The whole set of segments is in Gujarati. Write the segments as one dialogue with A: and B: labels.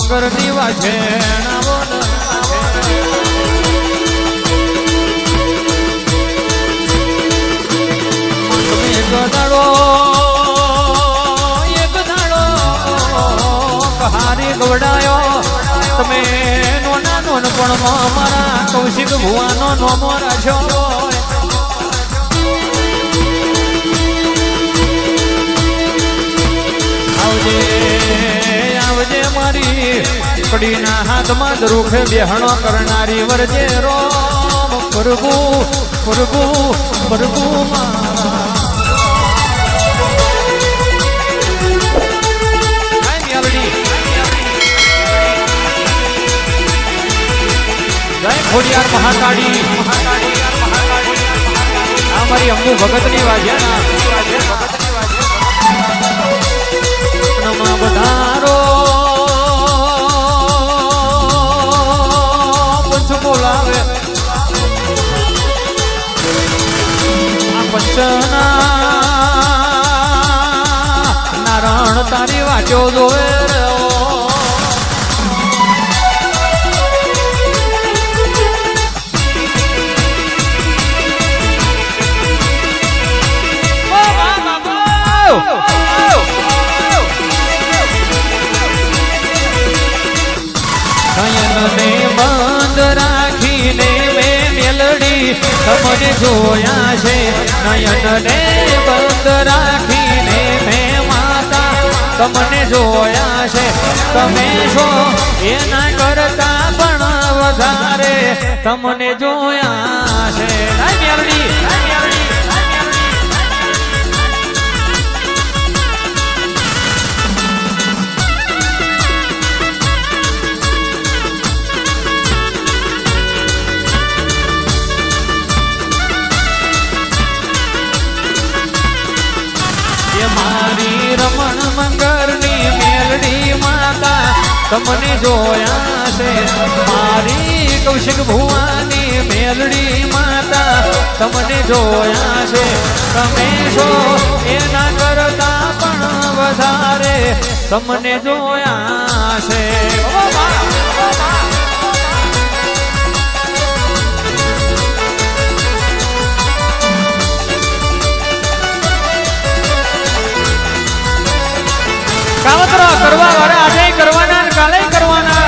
A: મંગર દીવા છે એક દાડો હારી ગવડાયો તમે નોના નોન પણ મારા કૌશિક ભુવાનો નોમો રાખ્યો આવજે આવજે મારી કડીના હાથમાં દરુખે બેહણો કરનારી વરજે રોમ પ્રભુ પ્રભુ પ્રભુ મારા જય ખોડિયાર મહાકાળી અમારી અંબુ ભગતની વાજ્યા વધારો પંચ બોલાવે આ પંચના નારાયણ તારી વાંચ્યો જોવે નયનને બંધ રાખીને મેં મેલડી તમને જોયા છે નયનને બંધ રાખીને મેં માતા તમને જોયા છે તમે છો એના કરતા પણ વધારે તમને જોયા છે મેલડી મારી રમણ મંગરની મેલડી માતા તમને જોયા છે મારી કૌશિક ભુવાની મેલડી માતા તમને જોયા છે તમે છો એના કરતા પણ વધારે તમને જોયા છે કાવતરા કરવા વાળા આજે કરવાના ને કાલે કરવાના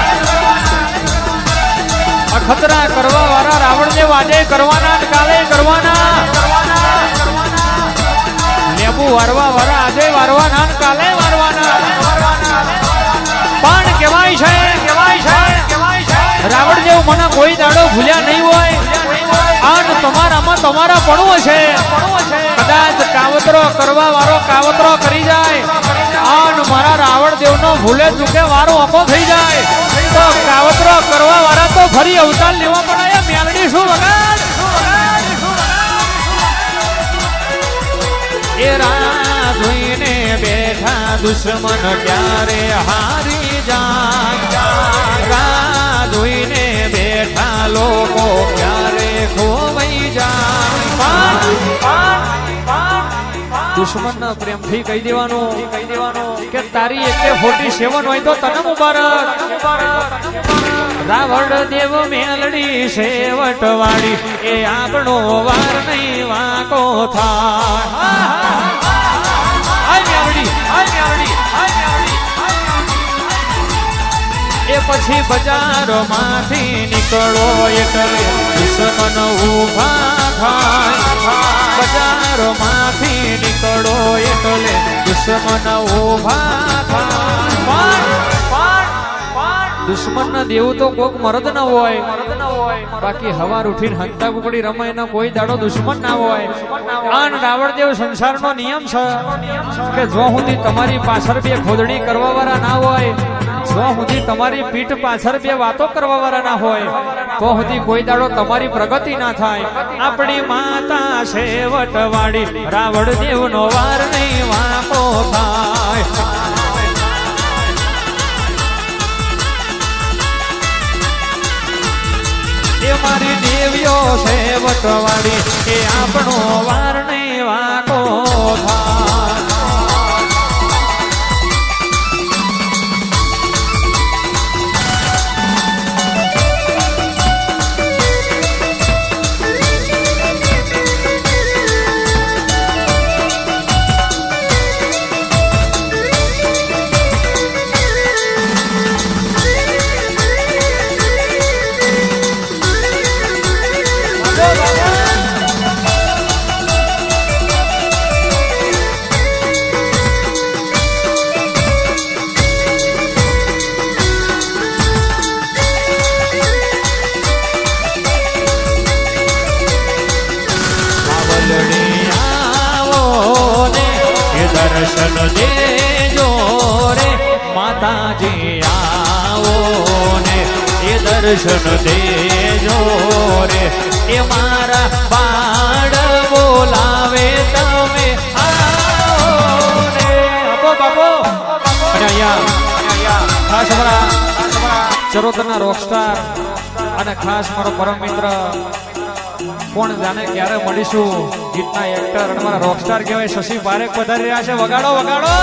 A: અખતરા કરવા વાળા રાવણ દેવ આજે કરવાના ને કાલે કરવાના લેબુ વારવા વાળા આજે વારવાના ને કાલે વારવાના પણ કહેવાય છે રાવણ દેવ મને કોઈ દાડો ભૂલ્યા નહીં હોય અને તમારામાં તમારા પણ છે કદાચ કાવતરો કરવા વાળો કાવતરો કરી જાય અને મારા રાવણ દેવ નો ભૂલે ચૂકે વારો ઓકો થઈ જાય તો કાવતરો કરવા વાળા તો ફરી અવતાર લેવા પડે મેલડી શું વગાડ એ રાહ જોઈને બેઠા દુશ્મન ક્યારે હારી જાય રાહ જોઈને બેઠા લોકો ક્યારે ખોવાઈ જાય દુશ્મન પ્રેમથી કહી દેવાનું કે તારી 47 હોય તો તને મુબારક રાવણ દેવ મેલડી શેવટ વાળી એ આપણો વાર નહીં વાકો થાય એ પછી બજારોમાંથી નીકળો એટલે દુશ્મન ઊભા થાય બજારોમાંથી નીકળો એટલે દુશ્મન ઊભા થાય દુશ્મન ના દેવું તો કોક મરદ ના હોય બાકી હવાર ઉઠીને હંતા કુકડી રમાય ના કોઈ દાડો દુશ્મન ના હોય આન રાવણ દેવ સંસારનો નિયમ છે કે જો સુધી તમારી પાછળ બે ખોદડી કરવા વાળા ના હોય જો સુધી તમારી પીઠ પાછળ બે વાતો કરવા વાળા ના હોય તો સુધી કોઈ દાડો તમારી પ્રગતિ ના થાય આપણી માતા શેવટ વાળી રાવણ દેવ નો વાર નહીં વાકો થાય એ મારી દેવીઓ શેવટ વાળી એ આપણો વાર નહીં વાકો થાય દર્શન દેજો રે માતાજી આવો ને એ દર્શન દેજો રે એ મારા બાળ બોલાવે તમે આવો ને બાપો બાપો અને અહીંયા ખાસ અમારા ચરોતરના રોકસ્ટાર અને ખાસ મારો પરમ મિત્ર કોણ જાણે ક્યારે મળીશું ગીતના એક્ટર અને મારા રોકસ્ટાર કહેવાય શશી પારેખ પધારી રહ્યા છે વગાડો વગાડો